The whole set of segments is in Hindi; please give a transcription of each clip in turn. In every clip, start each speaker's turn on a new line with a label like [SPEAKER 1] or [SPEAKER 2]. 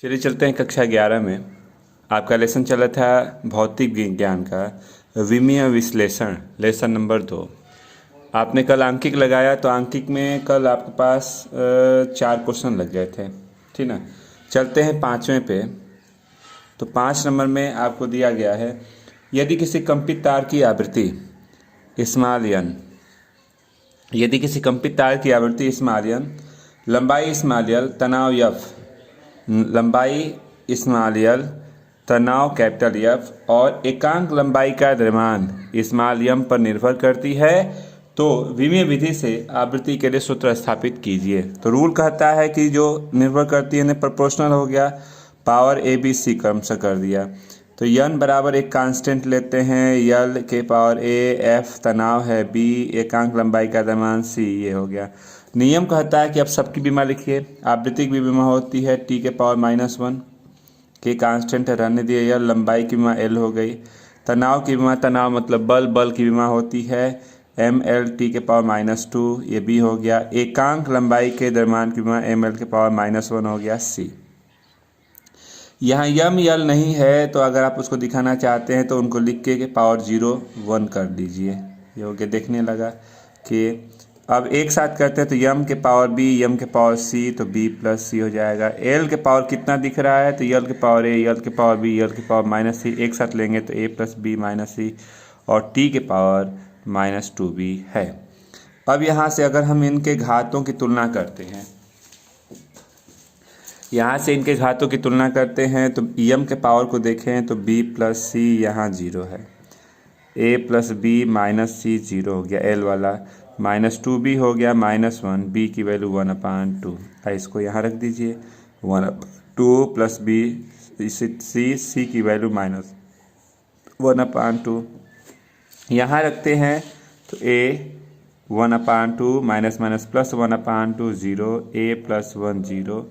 [SPEAKER 1] चलिए चलते हैं कक्षा 11 में। आपका लेसन चला था भौतिक विज्ञान का विमीय विश्लेषण, लेसन नंबर 2। आपने कल आंकिक लगाया, तो आंकिक में कल आपके पास 4 क्वेश्चन लग गए थे, ठीक ना। चलते हैं 5वें पे। तो 5 नंबर में आपको दिया गया है, यदि किसी कंपित तार की आवृत्ति स्मॉल n, यदि किसी कंपित तार की आवृत्ति स्मॉल n, लंबाई स्मॉल l, तनाव F, लंबाई स्मॉल l, तनाव कैपिटल F और एकांक लंबाई का द्रव्यमान स्मॉल m पर निर्भर करती है, तो विमीय विधि से आवृत्ति के लिए सूत्र स्थापित कीजिए। तो रूल कहता है कि जो निर्भर करती है प्रोपोर्शनल हो गया, पावर ए बी सी क्रम से कर दिया। तो n बराबर एक कांस्टेंट लेते हैं, l के पावर a, f तनाव है, b एकांक लंबाई का द्रव्यमान c, ये हो गया। नियम कहता है कि अब सबकी बीमा लिखिए। आवृत्ति की बीमा होती है t के पावर -1 के कांस्टेंट है, रहने दिए l, लंबाई की बीमा l हो गई। तनाव की बीमा, तनाव मतलब बल, बल की बीमा होती है ml t के पावर -2, ये b हो गया। एकांक लंबाई के द्रव्यमान की बीमा ml के पावर -1 हो गया c। यहाँ m l नहीं है, तो अगर आप उसको दिखाना चाहते हैं तो उनको लिख के पावर 0 1 कर दीजिए। ये हो गया। देखने लगा कि अब एक साथ करते हैं, तो m के पावर b, m के पावर c, तो b प्लस c हो जाएगा। l के पावर कितना दिख रहा है, तो l के पावर a, l के पावर b, l के पावर -c, एक साथ लेंगे तो a plus b minus c, और t के पावर -2b है। अब यहाँ से अगर हम इनके घातों की तुलना करते हैं, यहाँ से इनके घातों की तुलना करते हैं, तो m के पावर को देखें तो b प्लस c यहाँ 0 है, a plus b minus c 0 हो गया, l वाला -2b हो गया, -1, b की वैल्यू 1/2। इसको यहाँ रख दीजिए, 1/2 प्लस b, c की वैल्यू -1/2 यहाँ रखते हैं, तो a 1/2 minus plus 1/2 0, a plus 1 0,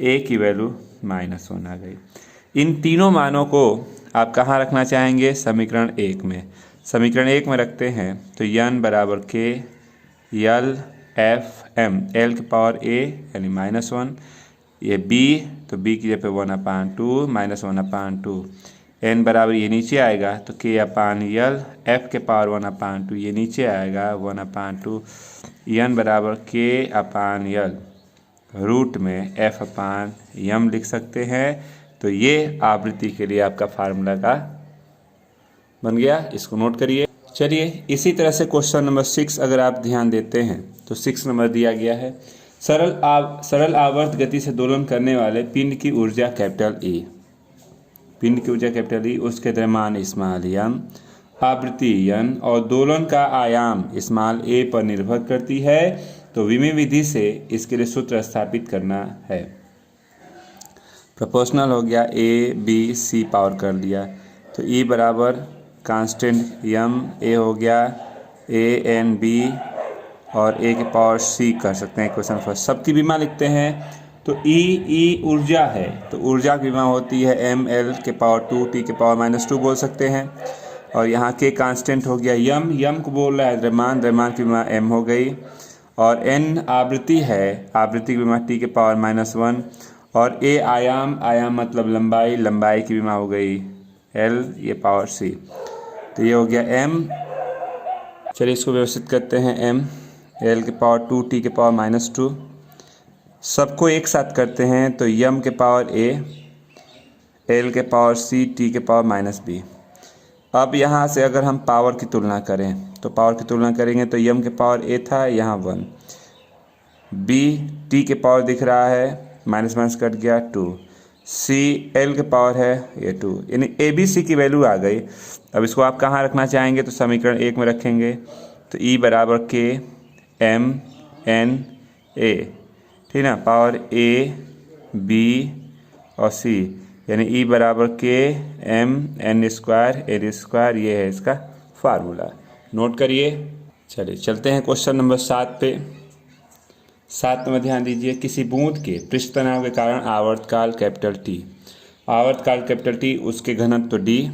[SPEAKER 1] a की वैल्यू -1 आ गई। इन तीनों मानों को आप कहाँ रखना चाहेंगे, समीकरण 1 में। समीकरण 1 में रखते हैं तो n बराबर k l f m, l के पावर a यानी -1, ये b, तो b की जगह पे 1/2 -1/2, n बराबर ये नीचे आएगा तो k अपान l, f के पावर 1/2 ये नीचे आएगा 1/2, n बराबर k अपान l रूट में f अपान m लिख सकते हैं। तो ये आवृत्ति के लिए आपका फार्मूला का बन गया, इसको नोट करिए। चलिए इसी तरह से क्वेश्चन नंबर 6 अगर आप ध्यान देते हैं तो 6 नंबर दिया गया है, सरल आवर्त गति से दोलन करने वाले पिंड की ऊर्जा कैपिटल E, पिंड की ऊर्जा कैपिटल E, उसके द्रव्यमान स्मॉल m, आवृत्ति n और दोलन का आयाम स्मॉल a पर निर्भर करती है। तो विमीय विधि से इसके लिए सूत्र स्थापित करना है। प्रोपोर्शनल हो गया, a b c पावर कर दिया, तो E बराबर कांस्टेंट m a हो गया, a n b और a के पावर c कर सकते हैं क्वेश्चन फर्स्ट। सबकी बीमा लिखते हैं, तो E ऊर्जा है, तो ऊर्जा की बीमा होती है ml के पावर 2, t के पावर -2 बोल सकते हैं। और यहाँ के कांस्टेंट हो गया m को बोल रहा है द्रव्यमान, द्रव्यमान की बीमा m हो गई, और n आवृत्ति है, आवृत्ति की बीमा t के पावर -1, और a आयाम, आयाम मतलब लंबाई, लंबाई की बीमा हो गई l, ये पावर c, तो ये हो गया m। चलिए इसको व्यवस्थित करते हैं, m l के पावर 2, t के पावर -2, सबको एक साथ करते हैं, तो m के पावर a, l के पावर c, t के पावर -b। अब यहाँ से अगर हम पावर की तुलना करें, तो पावर की तुलना करेंगे तो m के पावर a था यहाँ 1, b t के पावर दिख रहा है, माइनस कट गया 2, c l के पावर है ये 2, यानी a b c की वैल्यू आ गई। अब इसको आप कहाँ रखना चाहेंगे, तो समीकरण 1 में रखेंगे, तो E बराबर k m n a, ठीक ना, पावर a b और c, यानी E बराबर k m n square n square, ये है इसका फार्मूला, नोट करिए। चलिए चलते हैं क्वेश्चन नंबर 7 पे। 7 में ध्यान दीजिए, किसी बूंद के पृष्ठ तनाव के कारण आवर्तकाल कैपिटल T, आवर्तकाल कैपिटल T, उसके घनत्व D,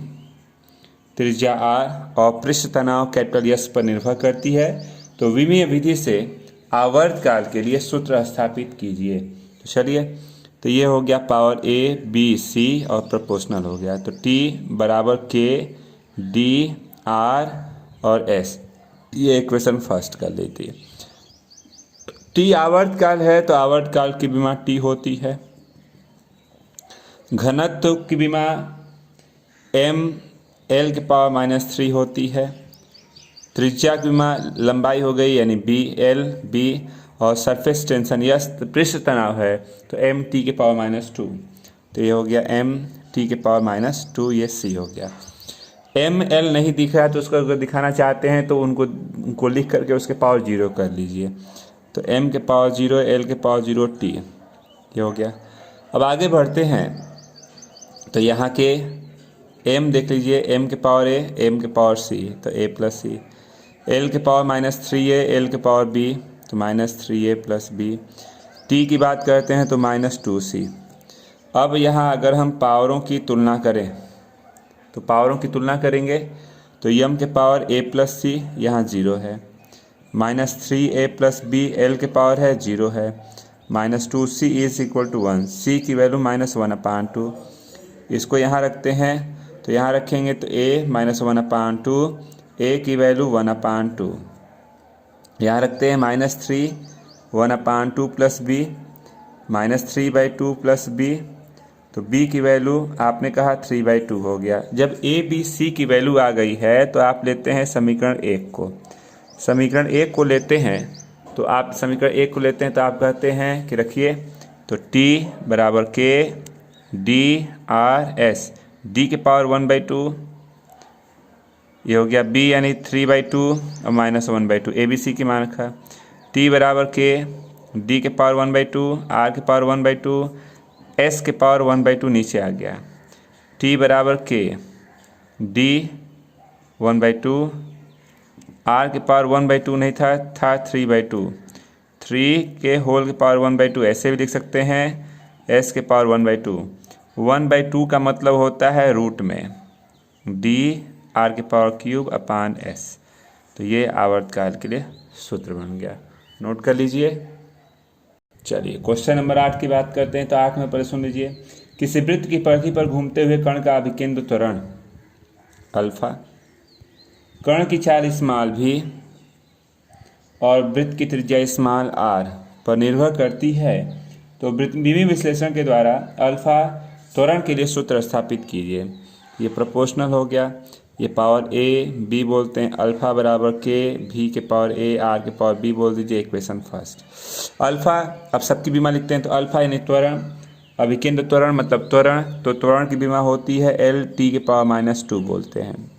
[SPEAKER 1] त्रिज्या R और पृष्ठ तनाव कैपिटल S पर निर्भर करती है। तो विमीय विधि से आवर्तकाल के लिए सूत्र स्थापित कीजिए। तो चलिए तो ये हो गया पावर ए बी सी और प्रोपोर्शनल हो गया। तो टी बराबर के डी आर और एस, ये इक्वेशन फर्स्ट कर लेती है। टी आवर्तकाल है तो आवर्तकाल की विमा टी होती है। घनत्व की विमा एम एल के पावर -3 होती है। त्रिज्या की विमा लंबाई हो गई यानी बी एल बी, और सरफेस टेंशन या पृष्ठ तनाव है तो एम टी के पावर -2। तो ये हो गया एम टी के पावर -2, ये सी हो गया। एम एल नहीं दिख रहा है तो उसको अगर दिखाना चाहते हैं तो उनको लिख करके उसके पावर 0 कर लीजिए। तो एम के पावर 0 एल के पावर 0 टी, ये हो गया। अब आगे बढ़ते हैं तो यहाँ के एम देख लीजिए, एम के पावर ए एम के पावर सी, तो ए प्लस सी। एल के पावर -3a एल के पावर बी, तो -3a प्लस बी। टी की बात करते हैं तो -2c। अब यहाँ अगर हम पावरों की तुलना करें तो पावरों की तुलना करेंगे तो यम के पावर a प्लस सी यहाँ 0 है, -3a प्लस बी एल के पावर है 0 है, -2c is equal to 1, c की वैल्यू -1/2। इसको यहाँ रखते हैं तो यहाँ रखेंगे तो a -1/2, a की वैल्यू 1/2। यहाँ रखते हैं -3 1/2 प्लस बी, -3/2 प्लस बी, तो b की वैल्यू आपने कहा 3/2 हो गया। जब a b c की वैल्यू आ गई है तो आप लेते हैं समीकरण 1 को। समीकरण 1 को लेते हैं तो आप समीकरण 1 को लेते हैं तो आप कहते हैं कि रखिए तो t बराबर के डी आर एस, d के पावर 1/2, ये हो गया b यानी 3/2 और -1/2, ए बी सी की मान रखा। t बराबर के d के पावर 1/2, r के पावर 1/2, s के पावर 1/2 नीचे आ गया। t बराबर के d 1/2, r के पावर 1/2 नहीं था 3/2, 3 के होल के पावर 1/2 ऐसे भी लिख सकते हैं, s के पावर 1/2, 1/2 का मतलब होता है रूट में d r के पावर क्यूब अपान s। तो ये आवर्तकाल के लिए सूत्र बन गया, नोट कर लीजिए। चलिए क्वेश्चन नंबर 8 की बात करते हैं। तो 8 में पहले सुन लीजिए, किसी वृत्त की परिधि पर घूमते हुए कण का अभिकेंद्र त्वरण अल्फा, कण की चाल स्मॉल भी और वृत्त की त्रिज्या स्मॉल r पर निर्भर करती है, तो विमीय विश्लेषण के द्वारा अल्फा त्वरण के लिए सूत्र स्थापित कीजिए। ये प्रोपोर्शनल हो गया, ये पावर a b बोलते हैं, अल्फा बराबर के v के पावर a r के पावर b बोल दीजिए, इक्वेशन फर्स्ट। अल्फा अब सबकी बीमा लिखते हैं तो अल्फा यानी त्वरण, अभिकेंद्र त्वरण मतलब त्वरण, तो त्वरण की बीमा होती है l t के पावर -2 बोलते हैं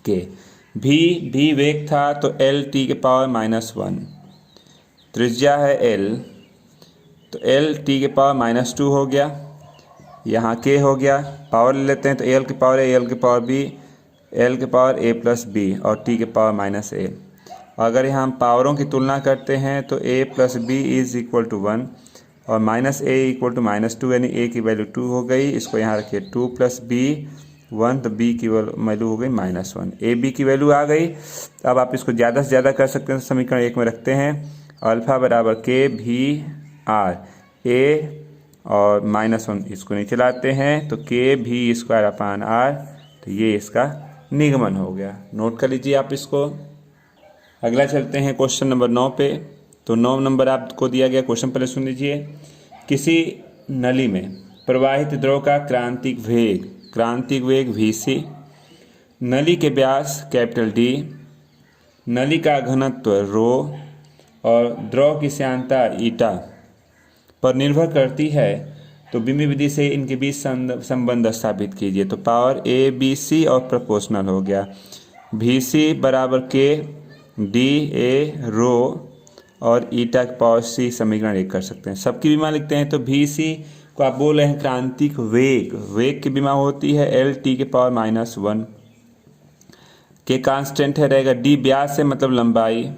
[SPEAKER 1] के। v वेग था तो l t के पावर -1, त्रिज्या है l तो l t के पावर -2 हो गया। यहाँ k हो गया, पावर ले लेते हैं तो l की पावर a l की पावर b, l के पावर a प्लस b और t के पावर -a। अगर यहाँ हम पावरों की तुलना करते हैं तो a plus b is equal to 1 और -a इक्वल टू -2 यानी a की वैल्यू 2 हो गई। इसको यहाँ रखिए 2 प्लस बी 1, तो b की वैल्यू हो गई -1, a b की वैल्यू आ गई। अब आप इसको ज़्यादा से ज़्यादा कर सकते हैं, तो समीकरण 1 में रखते हैं अल्फा बराबर के भी आर a और -1 इसको नीचे लाते हैं तो के भी स्क्वायर अपान आर, तो ये इसका निगमन हो गया। नोट कर लीजिए आप इसको। अगला चलते हैं क्वेश्चन नंबर 9 पे। तो 9 नंबर आपको दिया गया क्वेश्चन पहले सुन लीजिए, किसी नली में प्रवाहित द्रव का क्रांतिक वेग vc, नली के व्यास कैपिटल D, नली का घनत्व रो और द्रव की श्यानता ईटा पर निर्भर करती है, तो विमीय विधि से इनके बीच संबंध स्थापित कीजिए। तो पावर a b c और प्रोपोर्शनल हो गया, vc बराबर के d a रो और ईटा की पावर c, समीकरण 1 कर सकते हैं। सबकी बीमा लिखते हैं तो vc को आप बोल रहे हैं क्रांतिक वेग की बीमा होती है l t के पावर -1 के कांस्टेंट है रहेगा, d व्यास से मतलब लंबाई,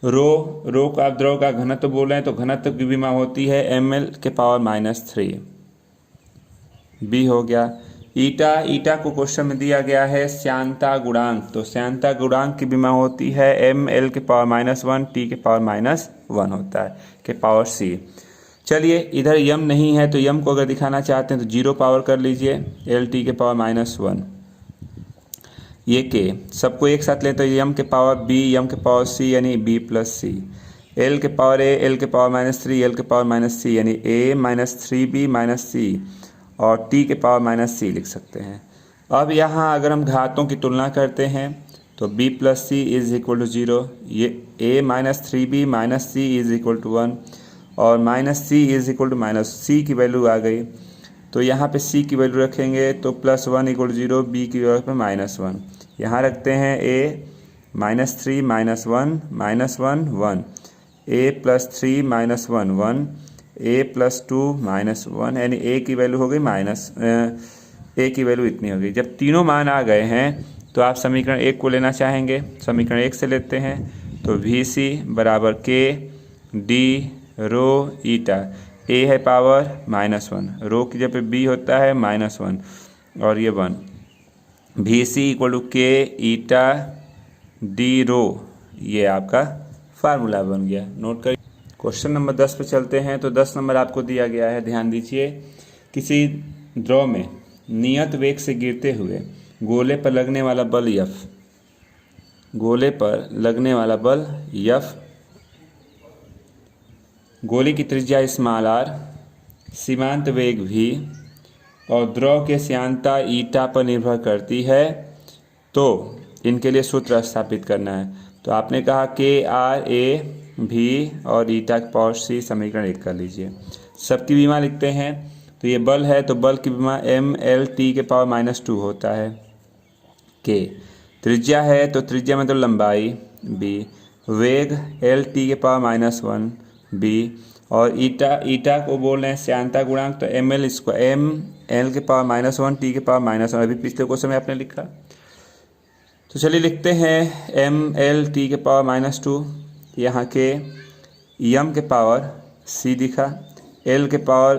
[SPEAKER 1] रो का आप द्रव का घनत्व बोल रहे हैं तो घनत्व की बीमा होती है ml के पावर -3, b हो गया। ईटा को क्वेश्चन में दिया गया है श्यानता गुणांक, तो श्यानता गुणांक की बीमा होती है ml के पावर -1 t के पावर -1 होता है के पावर c। चलिए इधर यम नहीं है तो यम को अगर दिखाना चाहते हैं तो 0 पावर कर लीजिए L_(t⁻⁻1). ये के सबको एक साथ लेते हैं, यम के पावर b, यम के पावर c यानी b+c, L के पावर a, L⁻3, L⁻c यानी a-3b-c और t के पावर -c लिख सकते हैं। अब यहाँ अगर हम घातों की तुलना करते हैं तो b+c = 0, ये a-3b-c = 1 और -c = -c की वैल्यू आ गई। तो यहाँ पे c की वैल्यू रखेंगे तो +1 = 0, b की वैल्यू पे -1, यहाँ रखते हैं a -3 -1 -1 1, a +3 -1 1, a +2 -1 यानी a की वैल्यू हो गई a की वैल्यू इतनी हो गई। जब तीनों मान आ गए हैं तो आप समीकरण 1 को लेना चाहेंगे, समीकरण 1 से लेते हैं तो VC = K d ρ η, a है पावर -1, रो की जब b होता है -1 और ये 1, VC = K η d ρ, ये आपका फार्मूला बन गया। नोट करिए। क्वेश्चन नंबर 10 पे चलते हैं। तो 10 नंबर आपको दिया गया है, ध्यान दीजिए। किसी द्रव में नियत वेग से गिरते हुए गोले पर लगने वाला बल F, गोले पर लगने वाला बल F, गोले की त्रिज्या r, सीमांत वेग v और द्रव के श्यानता ईटा पर निर्भर करती है, तो इनके लिए सूत्र स्थापित करना है। तो आपने कहा K R A V और ईटा की पावर c, समीकरण 1 कर लीजिए। सबकी विमा लिखते हैं। तो ये बल है तो बल की विमा mL⁻2 होता है। K त्रिज्या है तो त्रिज्या मतलब लंबाई b, वेग L⁻1 b और ईटा को बोल रहे हैं श्यानता गुणांक, तो mL⁻1 t⁻1, अभी पिछले क्वेश्चन में आपने लिखा। तो चलिए लिखते हैं mL⁻2, यहाँ के m के पावर c दिखा, L के पावर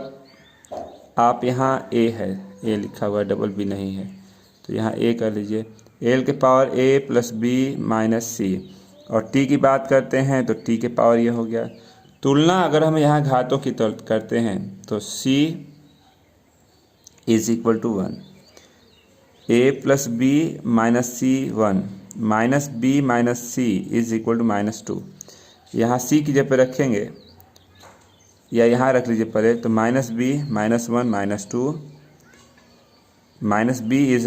[SPEAKER 1] आप यहाँ a है, a लिखा हुआ है, डबल b नहीं है, तो यहाँ a कर लीजिए, L के पावर a + b - c और t की बात करते हैं तो t के पावर ये हो गया। तुलना अगर हम यहाँ घातों की करते हैं तो c = 1, a + b - c 1, -b - c = -2, यहाँ c की जगह पे रखेंगे या यहाँ रख लीजिए पहले, तो -b - 1 - 2 -b =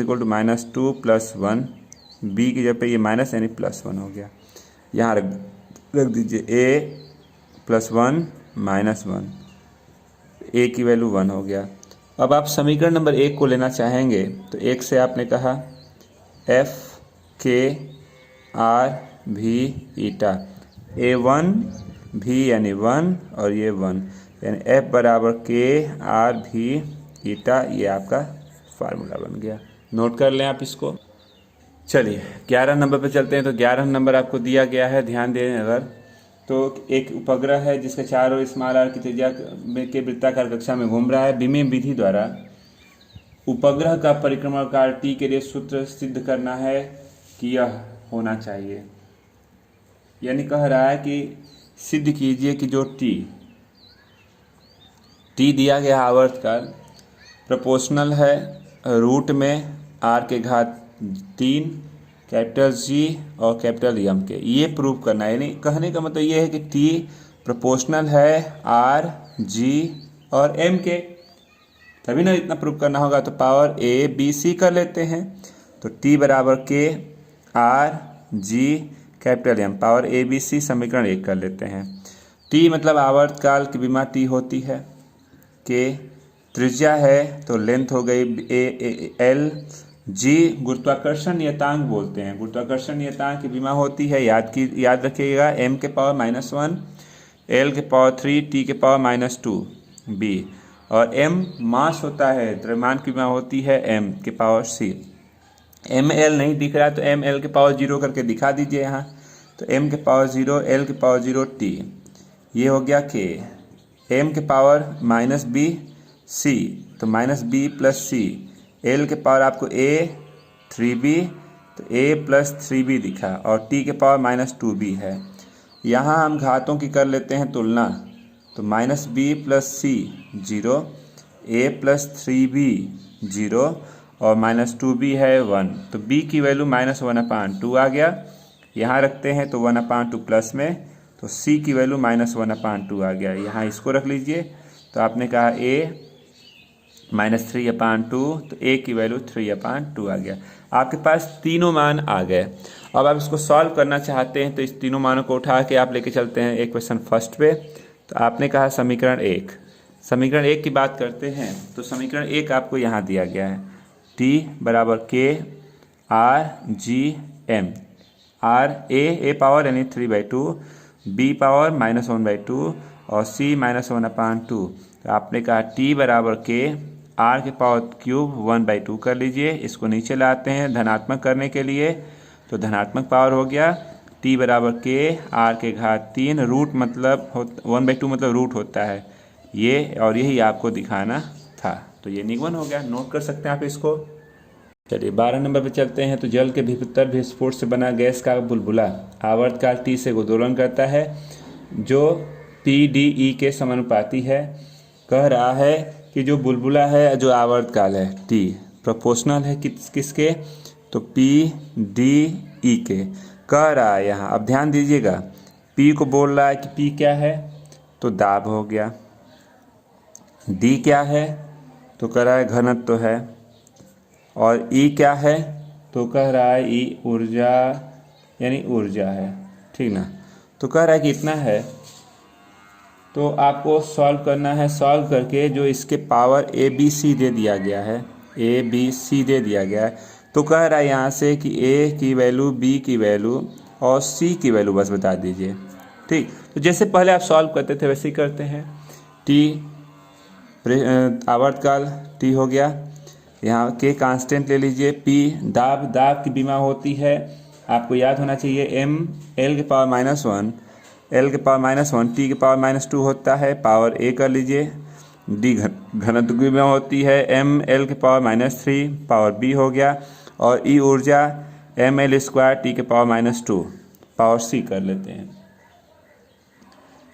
[SPEAKER 1] -2 + 1, b की जगह पे ये माइनस यानी +1 हो गया। यहाँ रख दीजिए a + 1 - 1, a की वैल्यू 1 हो गया। अब आप समीकरण नंबर 1 को लेना चाहेंगे तो 1 से आपने कहा F K R V ईटा, A1 V यानी 1 और ये 1 यानी F = K R V ईटा, ये आपका फार्मूला बन गया। नोट कर लें आप इसको। चलिए 11 नंबर पे चलते हैं। तो 11 नंबर आपको दिया गया है, ध्यान दें अगर, तो एक उपग्रह है जिसके चारों r की त्रिज्या के वृत्ताकार कक्षा में घूम रहा है। बीम विधि द्वारा उपग्रह का परिक्रमण काल t के लिए सूत्र सिद्ध करना है कि यह होना चाहिए, यानी कह रहा है कि सिद्ध कीजिए कि जो t दिया गया आवर्तकाल प्रोपोर्शनल है रूट में r⁻3 कैपिटल G और कैपिटल M के, ये प्रूव करना है। यानी कहने का मतलब ये है कि t प्रोपोर्शनल है R, G और M के, तभी ना इतना प्रूव करना होगा। तो पावर A B C कर लेते हैं, तो t = K R G capital M, power A B C, समीकरण 1 कर लेते हैं। t मतलब आवर्तकाल की विमा t होती है, K त्रिज्या है तो लेंथ हो गई L, G गुरुत्वाकर्षण नियतांक बोलते हैं, गुरुत्वाकर्षण नियतांक की विमा होती है, याद रखिएगा, m के पावर -1, L के पावर 3, t के पावर -2 b और m मास होता है, द्रव्यमान की विमा होती है m के पावर c। ml नहीं दिख रहा तो ml के पावर 0 करके दिखा दीजिए यहाँ, तो m के पावर 0, L के पावर 0 t, ये हो गया k, m के पावर -b c तो -b + c, L के पावर आपको a 3b तो a + 3b दिखा और t के पावर -2b है। यहाँ हम घातों की कर लेते हैं तुलना, तो माइनस बी प्लस सी 0, ए प्लस 3b 0 और माइनस 2b है 1। तो b की वैल्यू -1/2 आ गया, यहाँ रखते हैं तो 1/2 प्लस में, तो c की वैल्यू -1/2 आ गया, यहाँ इसको रख लीजिए। तो आपने कहा a -3/2, तो a की वैल्यू 3/2 आ गया। आपके पास तीनों मान आ गए। अब आप इसको सॉल्व करना चाहते हैं तो इस तीनों मानों को उठा के आप लेके चलते हैं एक क्वेश्चन फर्स्ट पे। तो आपने कहा समीकरण 1, समीकरण 1 की बात करते हैं तो समीकरण 1 आपको यहाँ दिया गया है, t बराबर k r g m, r a power यानी 3/2, b पावर -1/2 और c -1/2। तो आपने कहा t बराबर k r के पावर क्यूब 1/2 कर लीजिए। इसको नीचे लाते हैं धनात्मक करने के लिए, तो धनात्मक पावर हो गया t बराबर k r के घात 3, रूट मतलब 1/2 मतलब रूट होता है ये, और यही आपको दिखाना था। तो ये निगमन हो गया, नोट कर सकते हैं आप इसको। चलिए 12 नंबर पे चलते हैं। तो जल के भीतर विस्फोट से बना गैस का बुलबुला आवर्तकाल t से दोलन करता है जो PDE के समानुपाती है। कह रहा है कि जो बुलबुला है, जो आवर्तकाल है t प्रोपोर्शनल है किसके, तो PDE के। कह रहा है यहाँ, अब ध्यान दीजिएगा, P को बोल रहा है कि P क्या है, तो दाब हो गया। D क्या है, तो कह रहा है घनत्व है। और E क्या है, तो कह रहा है E ऊर्जा यानी ऊर्जा है, ठीक ना। तो कह रहा है कि इतना है, तो आपको सॉल्व करना है। सॉल्व करके जो इसके पावर ABC दे दिया गया है, ABC दे दिया गया है, तो कह रहा है यहाँ से कि A की वैल्यू, B की वैल्यू और C की वैल्यू बस बता दीजिए, ठीक। तो जैसे पहले आप सॉल्व करते थे वैसे ही करते हैं। T आवर्तकाल T हो गया, यहाँ के कांस्टेंट ले लीजिए। P दाब की बीमा होती है, आपको याद होना चाहिए, M L के पावर -1, L के पावर -1 T के पावर -2 होता है, पावर A कर लीजिए। D घनत्व की बीमा होती है, M L के पावर -3 पावर B हो गया। और E ऊर्जा mL² T के पावर -2 पावर C कर लेते हैं,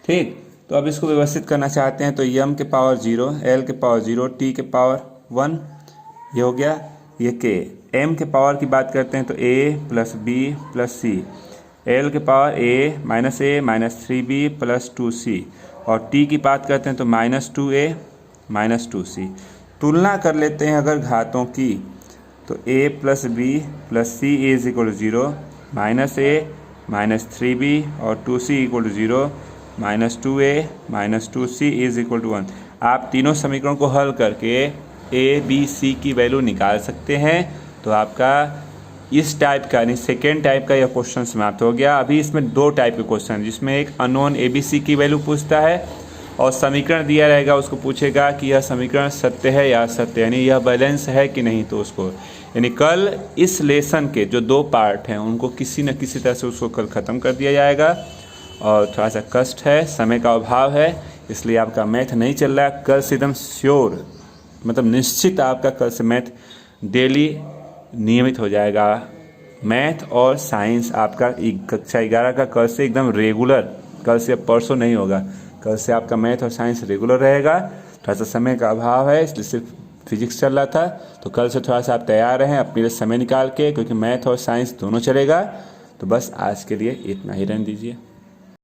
[SPEAKER 1] ठीक। तो अब इसको व्यवस्थित करना चाहते हैं तो m के पावर 0, L के पावर 0, T के पावर 1, ये हो गया। ये k m के पावर की बात करते हैं तो a plus b plus c, L के power a -3b plus 2c, और t की बात करते हैं तो -2a -2c। तुलना कर लेते हैं अगर घातों की, तो a plus b plus c is equal to 0, -a -3b और 2c equal to 0, -2a -2c is equal to 1। आप तीनों समीकरणों को हल करके a b c की वैल्यू निकाल सकते हैं। तो आपका इस टाइप का यानी सेकेंड टाइप का यह क्वेश्चन समाप्त हो गया। अभी इसमें दो टाइप के क्वेश्चन हैं, जिसमें एक अननोन a b c की वैल्यू पूछता है और समीकरण दिया रहेगा, उसको पूछेगा कि यह समीकरण सत्य है या असत्य, यानी यह बैलेंस है कि नहीं। तो उसको यानी कल इस लेसन के जो दो पार्ट हैं उनको किसी न किसी तरह से उसको कल ख़त्म कर दिया जाएगा। और थोड़ा सा कष्ट है, समय का अभाव है, इसलिए आपका मैथ नहीं चल रहा है। कल से एकदम श्योर मतलब निश्चित आपका कल से मैथ डेली नियमित हो जाएगा। मैथ और साइंस आपका कक्षा 11 का कल से एकदम रेगुलर, कल से परसों नहीं होगा, कल से आपका मैथ और साइंस रेगुलर रहेगा। थोड़ा सा समय का अभाव है इसलिए सिर्फ फिजिक्स चल रहा था, तो कल से थोड़ा सा आप तैयार रहें अपने लिए समय निकाल के, क्योंकि मैथ और साइंस दोनों चलेगा। तो बस आज के लिए इतना ही रहने दीजिए।